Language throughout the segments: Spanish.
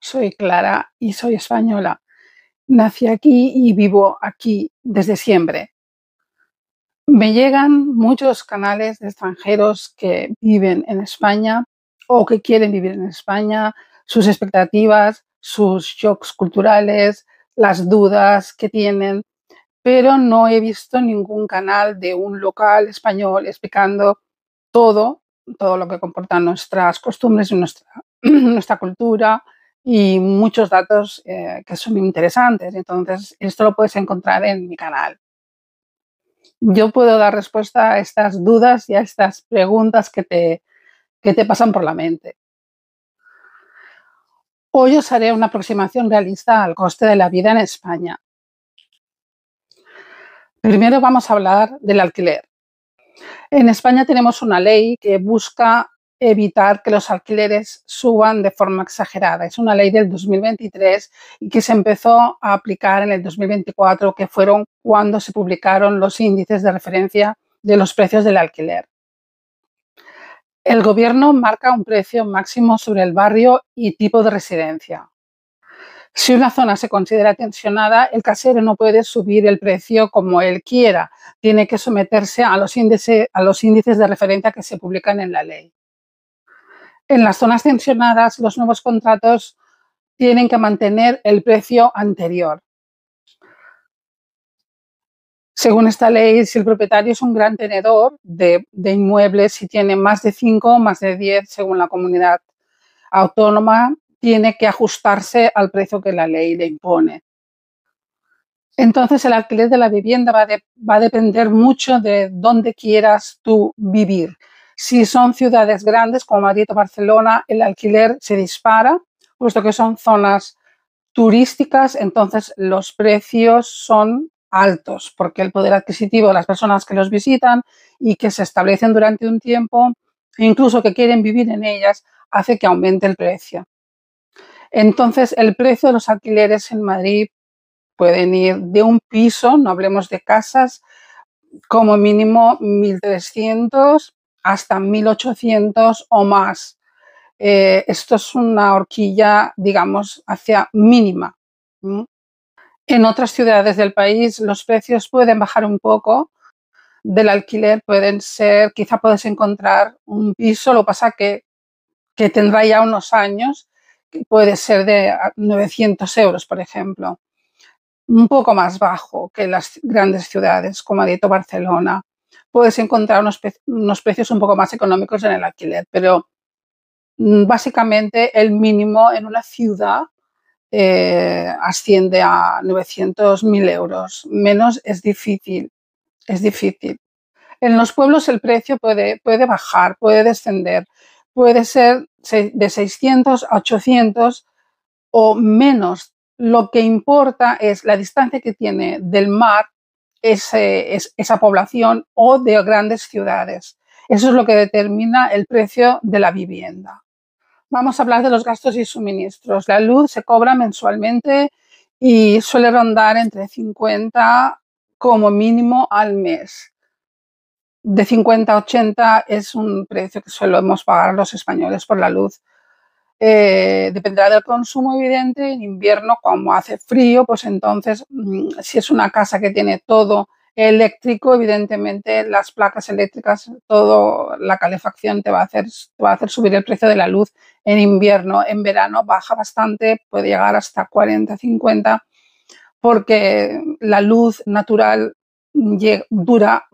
Soy Clara y soy española. Nací aquí y vivo aquí desde siempre. Me llegan muchos canales de extranjeros que viven en España o que quieren vivir en España, sus expectativas, sus shocks culturales, las dudas que tienen, pero no he visto ningún canal de un local español explicando todo, todo lo que comportan nuestras costumbres y nuestra cultura y muchos datos que son interesantes. Entonces, esto lo puedes encontrar en mi canal. Yo puedo dar respuesta a estas dudas y a estas preguntas que te pasan por la mente. Hoy os haré una aproximación realista al coste de la vida en España. Primero vamos a hablar del alquiler. En España tenemos una ley que busca evitar que los alquileres suban de forma exagerada. Es una ley del 2023 y que se empezó a aplicar en el 2024, que fueron cuando se publicaron los índices de referencia de los precios del alquiler. El gobierno marca un precio máximo sobre el barrio y tipo de residencia. Si una zona se considera tensionada, el casero no puede subir el precio como él quiera. Tiene que someterse a los índices de referencia que se publican en la ley. En las zonas tensionadas, los nuevos contratos tienen que mantener el precio anterior. Según esta ley, si el propietario es un gran tenedor de inmuebles, si tiene más de 5 o más de 10, según la comunidad autónoma, tiene que ajustarse al precio que la ley le impone. Entonces, el alquiler de la vivienda va a depender mucho de dónde quieras tú vivir. Si son ciudades grandes como Madrid o Barcelona, el alquiler se dispara, puesto que son zonas turísticas, entonces los precios son altos, porque el poder adquisitivo de las personas que los visitan y que se establecen durante un tiempo, e incluso que quieren vivir en ellas, hace que aumente el precio. Entonces, el precio de los alquileres en Madrid pueden ir de un piso, no hablemos de casas, como mínimo 1.300 hasta 1.800 o más. Esto es una horquilla, digamos, hacia mínima. En otras ciudades del país los precios pueden bajar un poco del alquiler, pueden ser, quizá puedes encontrar un piso, lo que pasa que tendrá ya unos años, que puede ser de 900 euros, por ejemplo. Un poco más bajo que las grandes ciudades como Madrid o Barcelona. Puedes encontrar unos precios un poco más económicos en el alquiler, pero básicamente el mínimo en una ciudad asciende a 900.000 euros. Menos es difícil, es difícil. En los pueblos el precio puede bajar, puede descender, puede ser de 600 a 800 o menos. Lo que importa es la distancia que tiene del mar esa población o de grandes ciudades. Eso es lo que determina el precio de la vivienda. Vamos a hablar de los gastos y suministros. La luz se cobra mensualmente y suele rondar entre 50 como mínimo al mes. De 50 a 80 es un precio que solemos pagar los españoles por la luz. Dependerá del consumo, evidente. En invierno, como hace frío, pues entonces, si es una casa que tiene todo eléctrico, evidentemente las placas eléctricas, toda la calefacción te va a hacer subir el precio de la luz en invierno. En verano baja bastante, puede llegar hasta 40, 50, porque la luz natural dura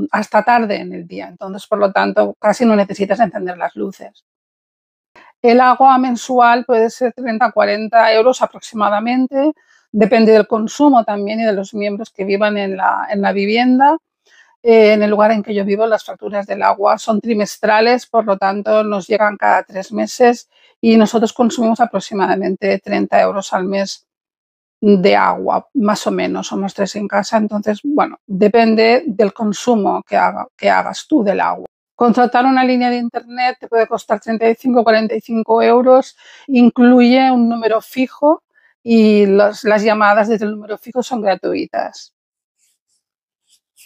hasta tarde en el día. Entonces, por lo tanto, casi no necesitas encender las luces. El agua mensual puede ser 30 a 40 euros aproximadamente, depende del consumo también y de los miembros que vivan en la vivienda. En el lugar en que yo vivo, las facturas del agua son trimestrales, por lo tanto nos llegan cada 3 meses y nosotros consumimos aproximadamente 30 euros al mes de agua, más o menos, somos 3 en casa, entonces, bueno, depende del consumo que hagas tú del agua. Contratar una línea de internet te puede costar 35 o 45 euros, incluye un número fijo y las llamadas desde el número fijo son gratuitas.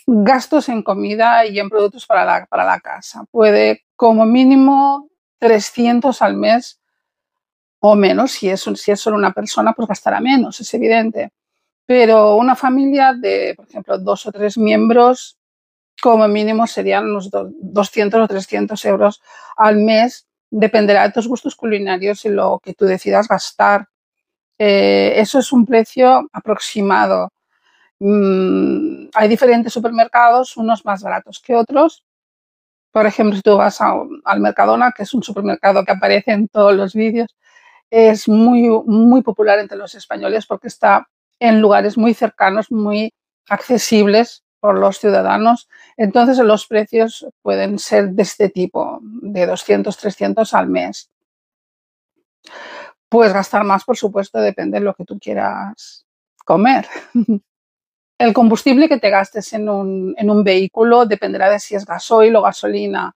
Gastos en comida y en productos para la casa. Puede como mínimo 300 al mes o menos. Si es solo una persona, pues gastará menos, es evidente. Pero una familia de, por ejemplo, 2 o 3 miembros, como mínimo serían unos 200 o 300 euros al mes. Dependerá de tus gustos culinarios y lo que tú decidas gastar. Eso es un precio aproximado. Hay diferentes supermercados, unos más baratos que otros. Por ejemplo, si tú vas al Mercadona, que es un supermercado que aparece en todos los vídeos, es muy, muy popular entre los españoles porque está en lugares muy cercanos, muy accesibles por los ciudadanos. Entonces, los precios pueden ser de este tipo, de 200, 300 al mes. Puedes gastar más, por supuesto, depende de lo que tú quieras comer. El combustible que te gastes en un vehículo dependerá de si es gasoil o gasolina.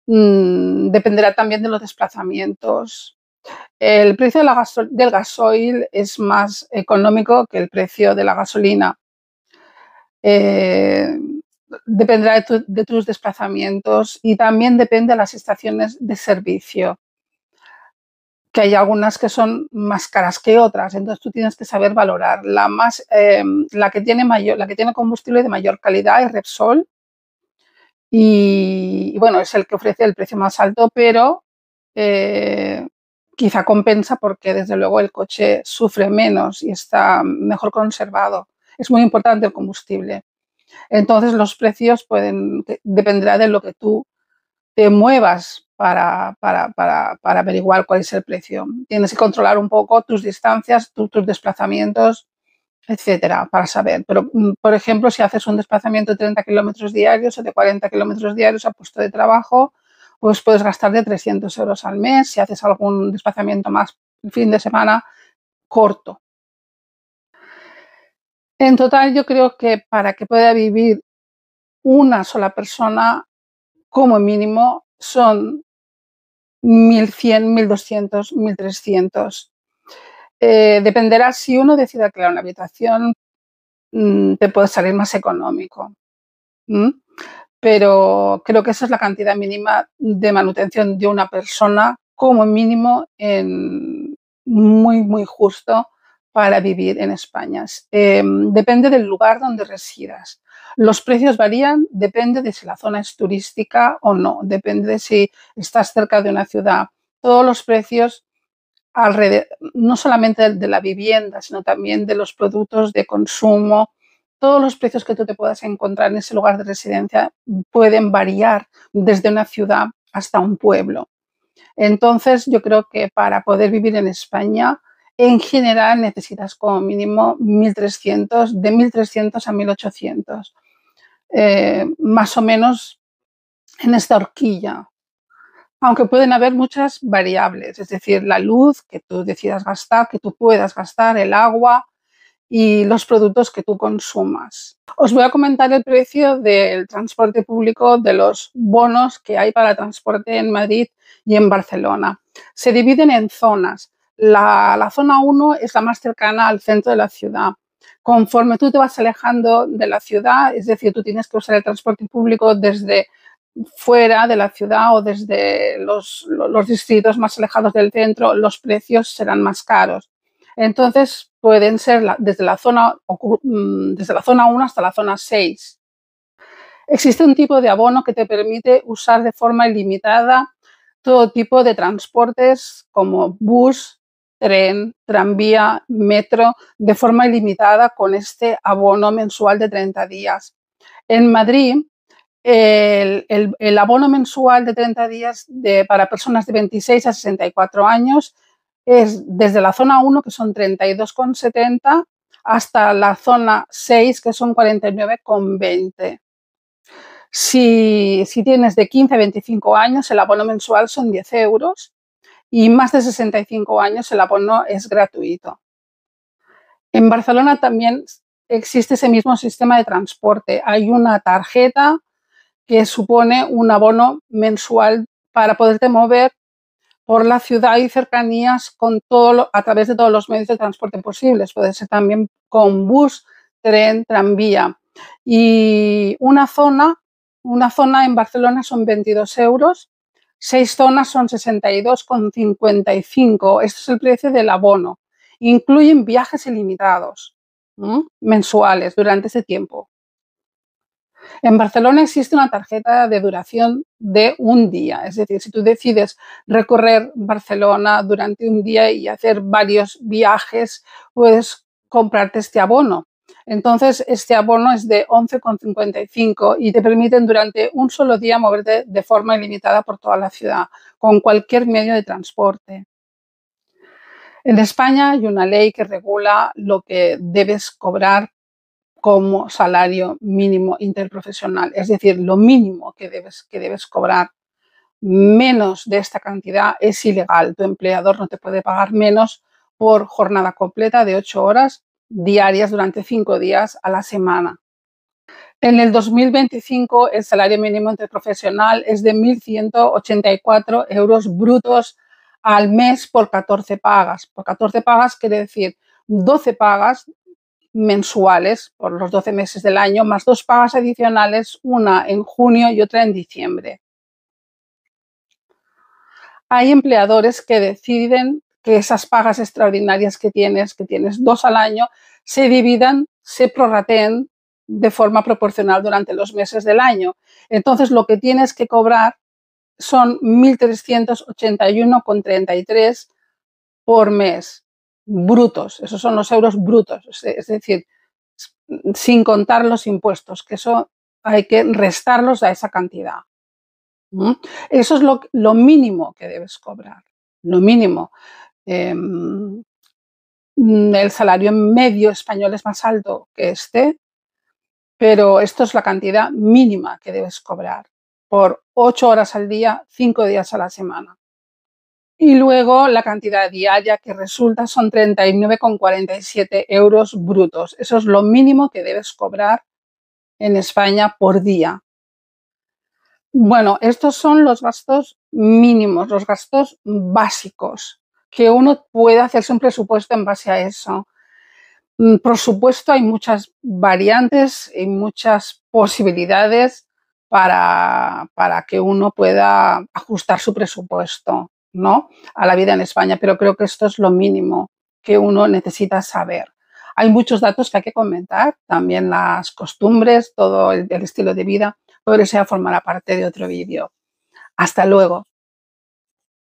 Dependerá también de los desplazamientos. El precio del gasoil es más económico que el precio de la gasolina. Dependerá de tus desplazamientos y también depende de las estaciones de servicio, que hay algunas que son más caras que otras, entonces tú tienes que saber valorar. La que tiene combustible de mayor calidad es Repsol y bueno, es el que ofrece el precio más alto, pero quizá compensa porque desde luego el coche sufre menos y está mejor conservado. Es muy importante el combustible. Entonces los precios dependerá de lo que tú te muevas para averiguar cuál es el precio. Tienes que controlar un poco tus distancias, tus desplazamientos, etcétera, para saber. Pero, por ejemplo, si haces un desplazamiento de 30 kilómetros diarios o de 40 kilómetros diarios a puesto de trabajo, pues puedes gastar de 300 euros al mes. Si haces algún desplazamiento más el fin de semana, corto. En total, yo creo que para que pueda vivir una sola persona, como mínimo, son 1.100, 1.200, 1.300. Dependerá si uno decide alquilar una habitación, te puede salir más económico. Pero creo que esa es la cantidad mínima de manutención de una persona, como mínimo, muy, muy justo para vivir en España. Depende del lugar donde residas. Los precios varían, depende de si la zona es turística o no, depende de si estás cerca de una ciudad. Todos los precios alrededor, no solamente de la vivienda, sino también de los productos de consumo, todos los precios que tú te puedas encontrar en ese lugar de residencia pueden variar desde una ciudad hasta un pueblo. Entonces, yo creo que para poder vivir en España, en general necesitas como mínimo 1.300, de 1.300 a 1.800, más o menos en esta horquilla. Aunque pueden haber muchas variables, es decir, la luz que tú decidas gastar, que tú puedas gastar, el agua y los productos que tú consumas. Os voy a comentar el precio del transporte público, de los bonos que hay para transporte en Madrid y en Barcelona. Se dividen en zonas. La zona 1 es la más cercana al centro de la ciudad. Conforme tú te vas alejando de la ciudad, es decir, tú tienes que usar el transporte público desde fuera de la ciudad o desde los distritos más alejados del centro, los precios serán más caros. Entonces, pueden ser desde la zona 1 hasta la zona 6. Existe un tipo de abono que te permite usar de forma ilimitada todo tipo de transportes como bus, tren, tranvía, metro, de forma ilimitada con este abono mensual de 30 días. En Madrid, el abono mensual de 30 días para personas de 26 a 64 años es desde la zona 1, que son 32,70, hasta la zona 6, que son 49,20. Si tienes de 15 a 25 años, el abono mensual son 10 euros y más de 65 años el abono es gratuito. En Barcelona también existe ese mismo sistema de transporte. Hay una tarjeta que supone un abono mensual para poderte mover por la ciudad y cercanías a través de todos los medios de transporte posibles. Puede ser también con bus, tren, tranvía. Y una zona en Barcelona son 22 euros 6 zonas son 62,55. Este es el precio del abono. Incluyen viajes ilimitados mensuales durante ese tiempo. En Barcelona existe una tarjeta de duración de un día. Es decir, si tú decides recorrer Barcelona durante un día y hacer varios viajes, puedes comprarte este abono. Entonces, este abono es de 11,55 y te permiten durante un solo día moverte de forma ilimitada por toda la ciudad, con cualquier medio de transporte. En España hay una ley que regula lo que debes cobrar como salario mínimo interprofesional, es decir, lo mínimo que debes cobrar. Menos de esta cantidad es ilegal. Tu empleador no te puede pagar menos por jornada completa de 8 horas diarias durante 5 días a la semana. En el 2025 el salario mínimo interprofesional es de 1.184 euros brutos al mes por 14 pagas. Por 14 pagas quiere decir 12 pagas mensuales por los 12 meses del año, más 2 pagas adicionales, una en junio y otra en diciembre. Hay empleadores que deciden que esas pagas extraordinarias que tienes 2 al año, se dividan, se prorrateen de forma proporcional durante los meses del año. Entonces, lo que tienes que cobrar son 1.381,33 por mes, brutos. Esos son los euros brutos, es decir, sin contar los impuestos, que eso hay que restarlos a esa cantidad. Eso es lo mínimo que debes cobrar, lo mínimo. El salario medio español es más alto que este, pero esto es la cantidad mínima que debes cobrar por 8 horas al día, 5 días a la semana. Y luego la cantidad diaria que resulta son 39,47 euros brutos. Eso es lo mínimo que debes cobrar en España por día. Bueno, estos son los gastos mínimos, los gastos básicos, que uno puede hacerse un presupuesto en base a eso. Por supuesto, hay muchas variantes y muchas posibilidades para que uno pueda ajustar su presupuesto, ¿no?, a la vida en España, pero creo que esto es lo mínimo que uno necesita saber. Hay muchos datos que hay que comentar, también las costumbres, todo el estilo de vida, pero eso ya formará parte de otro vídeo. Hasta luego.